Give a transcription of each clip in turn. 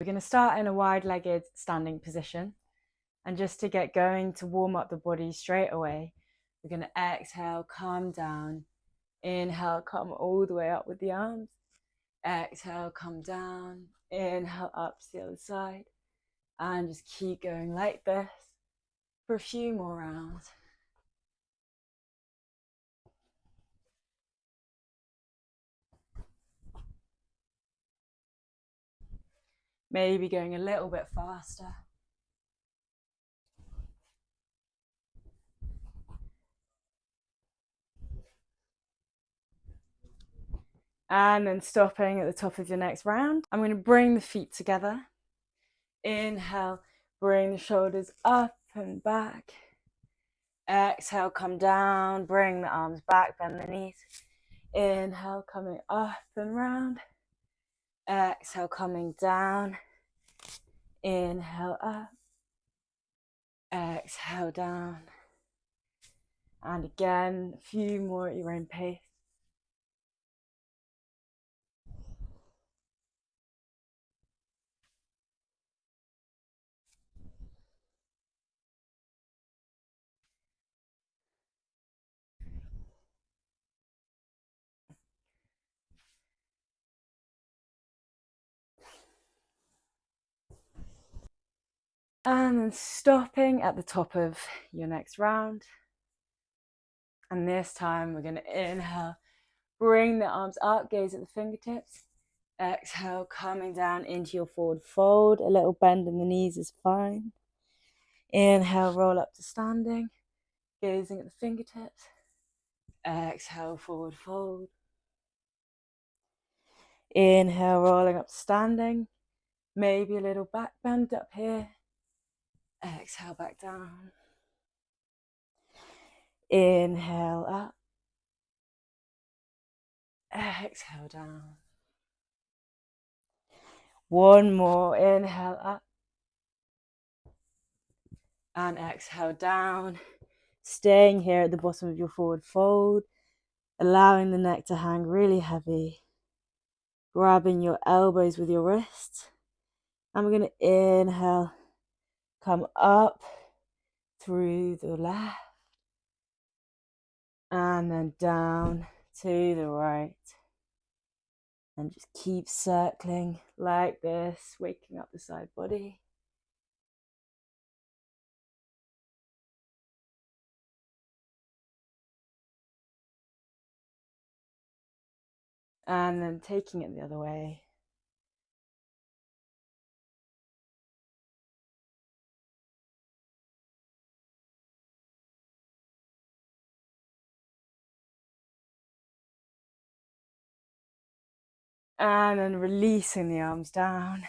going to start in a wide-legged standing position. And just to get going, to warm up the body straight away, we're going to exhale, come down. Inhale, come all the way up with the arms. Exhale, come down. Inhale, up to the other side. And just keep going like this for a few more rounds. Maybe going a little bit faster. And then stopping at the top of your next round. I'm going to bring the feet together. Inhale, bring the shoulders up and back. Exhale, come down, bring the arms back, bend the knees. Inhale, coming up and round. Exhale, coming down. Inhale, up. Exhale, down. And again, a few more at your own pace. And then stopping at the top of your next round. And this time we're going to inhale, bring the arms up, gaze at the fingertips. Exhale, coming down into your forward fold. A little bend in the knees is fine. Inhale, roll up to standing, gazing at the fingertips. Exhale, forward fold. Inhale, rolling up to standing. Maybe a little back bend up here. Exhale, back down. Inhale, up. Exhale, down. One more. Inhale, up. And exhale, down. Staying here at the bottom of your forward fold. Allowing the neck to hang really heavy. Grabbing your elbows with your wrists. And we're going to inhale. Come up through the left. And then down to the right. And just keep circling like this, waking up the side body. And then taking it the other way. And then releasing the arms down,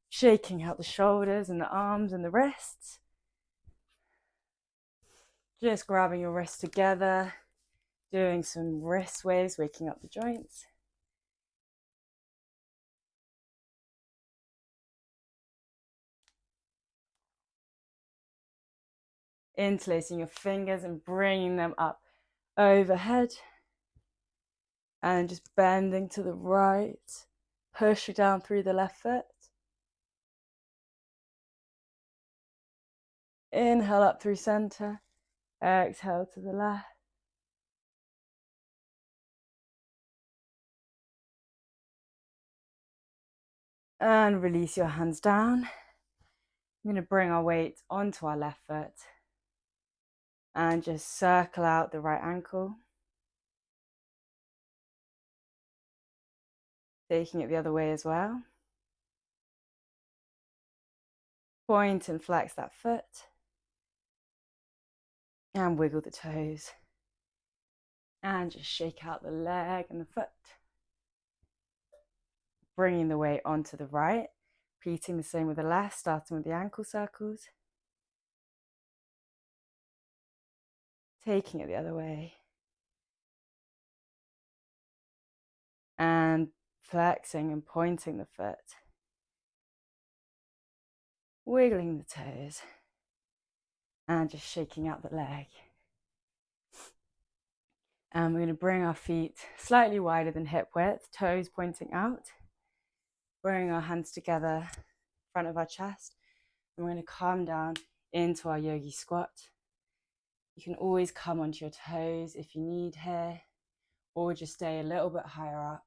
shaking out the shoulders and the arms and the wrists. Just grabbing your wrists together, doing some wrist waves, waking up the joints. Interlacing your fingers and bringing them up overhead. And just bending to the right, pushing down through the left foot. Inhale up through center, exhale to the left. And release your hands down. I'm going to bring our weight onto our left foot and just circle out the right ankle. Taking it the other way as well. Point and flex that foot. And wiggle the toes. And just shake out the leg and the foot. Bringing the weight onto the right. Repeating the same with the left, starting with the ankle circles. Taking it the other way. And flexing and pointing the foot. Wiggling the toes. And just shaking out the leg. And we're going to bring our feet slightly wider than hip width, toes pointing out. Bring our hands together front of our chest. And we're going to come down into our yogi squat. You can always come onto your toes if you need here, or just stay a little bit higher up.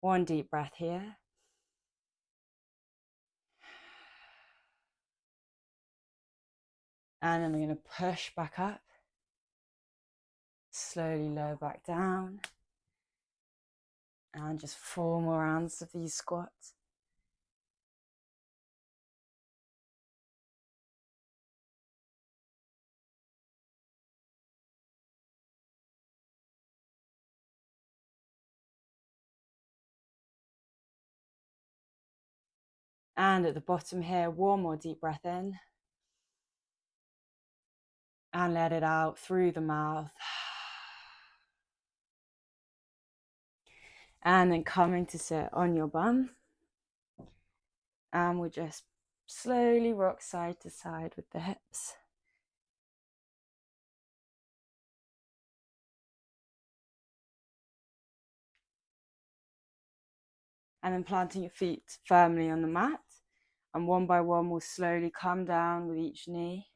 One deep breath here. And then we're going to push back up. Slowly lower back down. And just 4 more rounds of these squats. And at the bottom here, 1 more deep breath in. And let it out through the mouth. And then coming to sit on your bum. And we'll just slowly rock side to side with the hips. And then planting your feet firmly on the mat. And one by one, we'll slowly come down with each knee.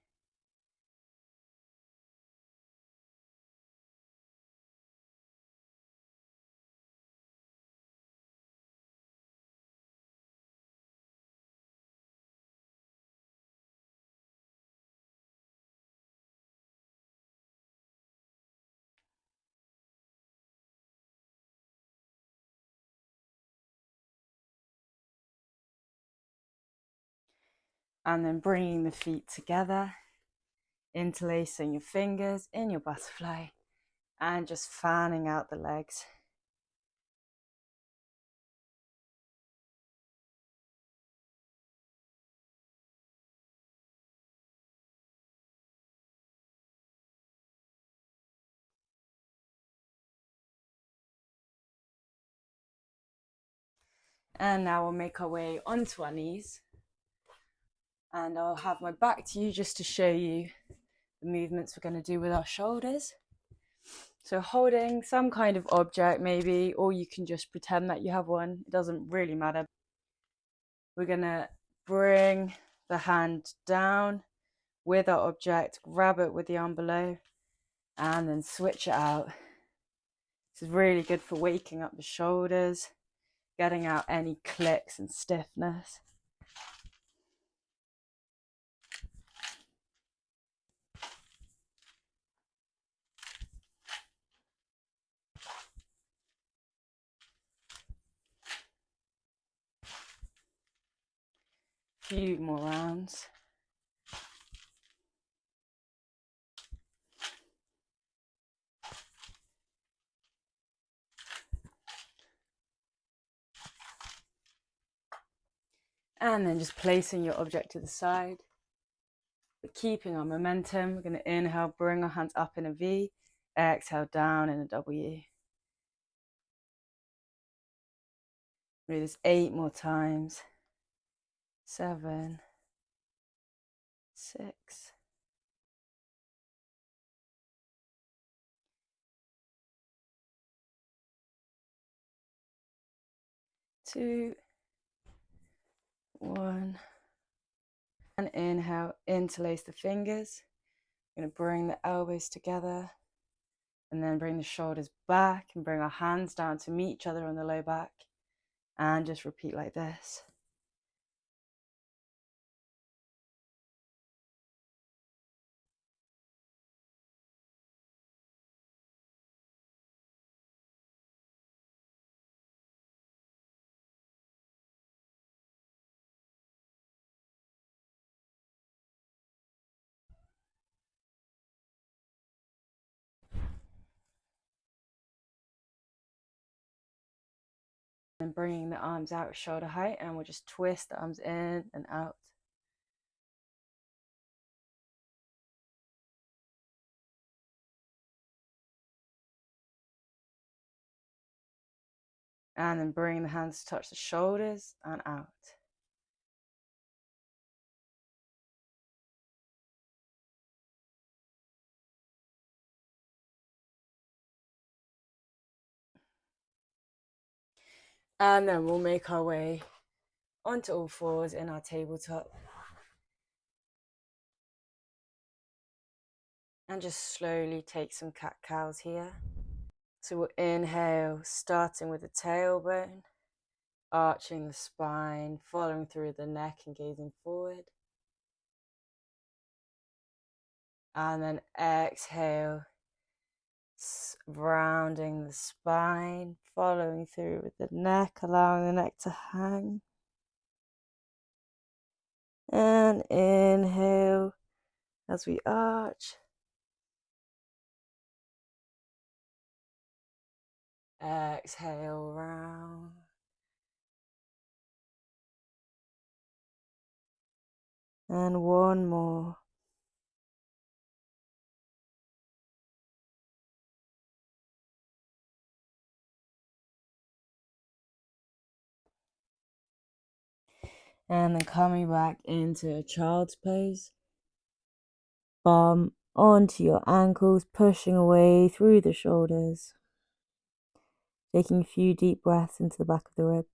And then bringing the feet together, interlacing your fingers in your butterfly, and just fanning out the legs. And now we'll make our way onto our knees. And I'll have my back to you just to show you the movements we're going to do with our shoulders. So holding some kind of object maybe, or you can just pretend that you have one. It doesn't really matter. We're going to bring the hand down with our object, grab it with the arm below, and then switch it out. This is really good for waking up the shoulders, getting out any clicks and stiffness. Few more rounds. And then just placing your object to the side. But keeping our momentum, we're going to inhale, bring our hands up in a V, exhale down in a W. Do this 8 more times. 7, 6, 2, 1. And inhale, interlace the fingers. We're going to bring the elbows together and then bring the shoulders back and bring our hands down to meet each other on the low back. And just repeat like this. And bringing the arms out shoulder height, and we'll just twist the arms in and out. And then bring the hands to touch the shoulders and out. And then we'll make our way onto all fours in our tabletop. And just slowly take some cat-cows here. So we'll inhale, starting with the tailbone, arching the spine, following through the neck and gazing forward. And then exhale, rounding the spine, following through with the neck, allowing the neck to hang. And inhale as we arch. Exhale, round. And one more. And then coming back into a child's pose. Bum onto your ankles, pushing away through the shoulders. Taking a few deep breaths into the back of the ribs.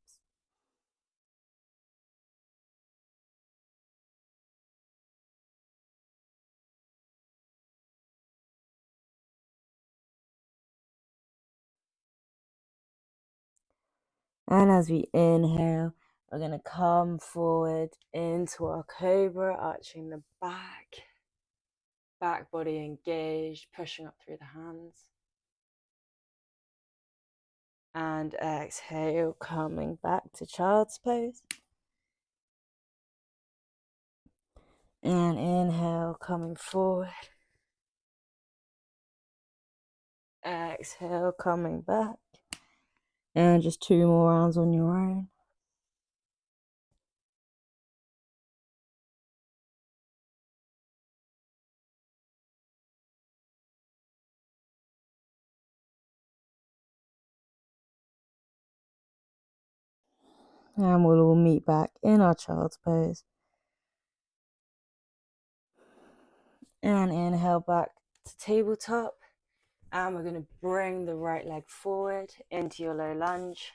And as we inhale, we're going to come forward into our cobra, arching the back body engaged, pushing up through the hands. And exhale, coming back to child's pose. And inhale, coming forward. Exhale, coming back. And just 2 more rounds on your own. And we'll all meet back in our child's pose. And inhale back to tabletop. And we're going to bring the right leg forward into your low lunge.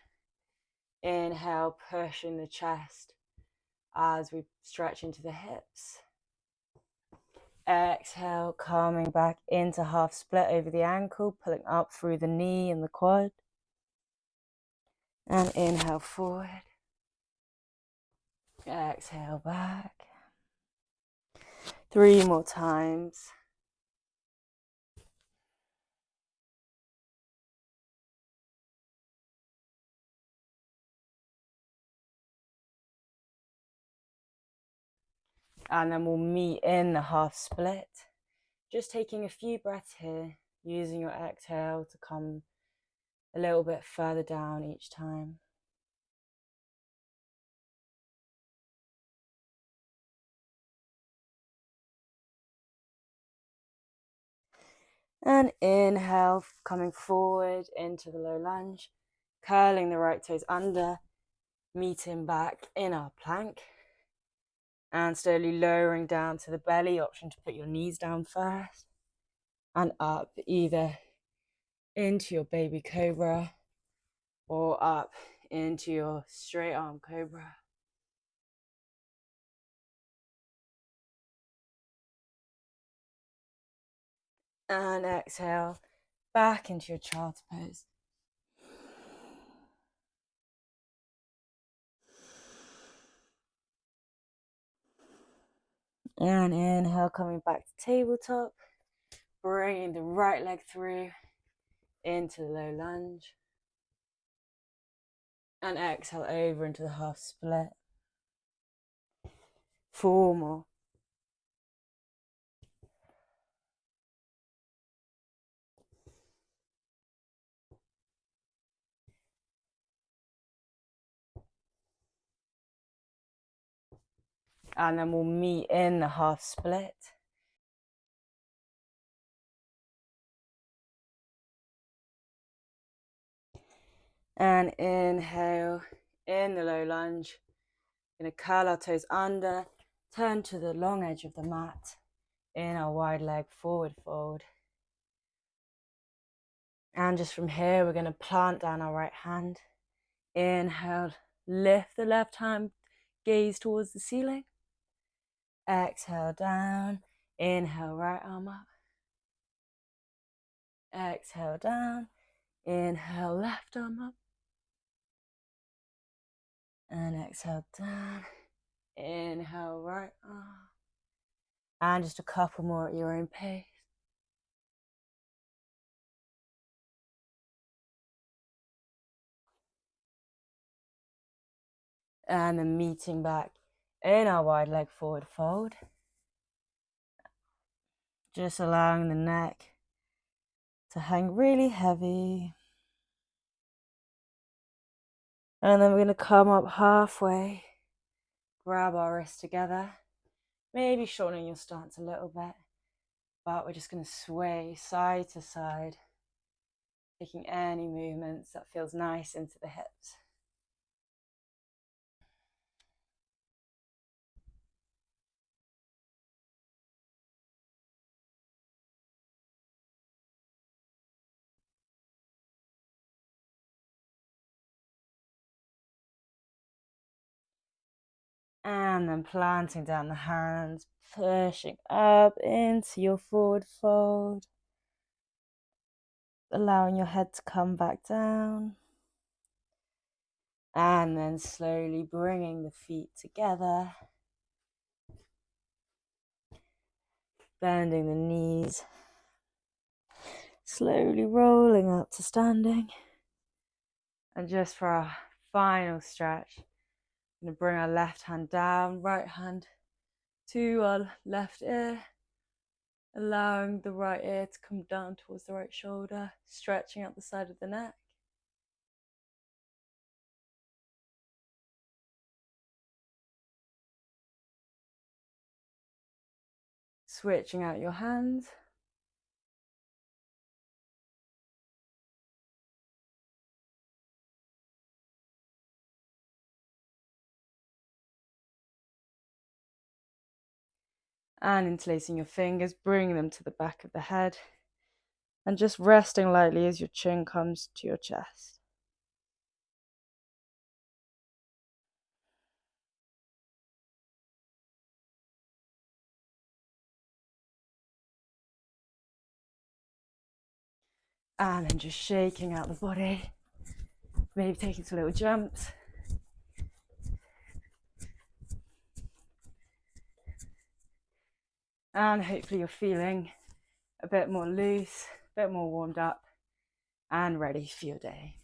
Inhale, pushing the chest as we stretch into the hips. Exhale, coming back into half split over the ankle, pulling up through the knee and the quad. And inhale forward. Exhale back. 3 more times. And then we'll meet in the half split. Just taking a few breaths here, using your exhale to come a little bit further down each time. And inhale, coming forward into the low lunge, curling the right toes under, meeting back in our plank. And slowly lowering down to the belly, option to put your knees down first. And up, either into your baby cobra or up into your straight arm cobra. And exhale, back into your child's pose. And inhale, coming back to tabletop, bringing the right leg through into the low lunge. And exhale over into the half split. 4 more. And then we'll meet in the half split. And inhale in the low lunge. Going to curl our toes under, turn to the long edge of the mat in our wide leg forward fold. And just from here, we're going to plant down our right hand, Inhale, lift the left hand, gaze towards the ceiling. Exhale down, inhale, right arm up. Exhale down, inhale, left arm up. And exhale down, inhale, right arm. And just a couple more at your own pace. And then meeting back in our wide leg forward fold. Just allowing the neck to hang really heavy. And then we're going to come up halfway, grab our wrists together, maybe shortening your stance a little bit, but we're just going to sway side to side, taking any movements that feels nice into the hips. And then planting down the hands, pushing up into your forward fold, allowing your head to come back down. And then slowly bringing the feet together, bending the knees, slowly rolling up to standing. And just for our final stretch, I'm going to bring our left hand down, right hand to our left ear, allowing the right ear to come down towards the right shoulder, stretching out the side of the neck. Switching out your hands. And interlacing your fingers, bringing them to the back of the head. And just resting lightly as your chin comes to your chest. And then just shaking out the body. Maybe taking some little jumps. And hopefully you're feeling a bit more loose, a bit more warmed up and ready for your day.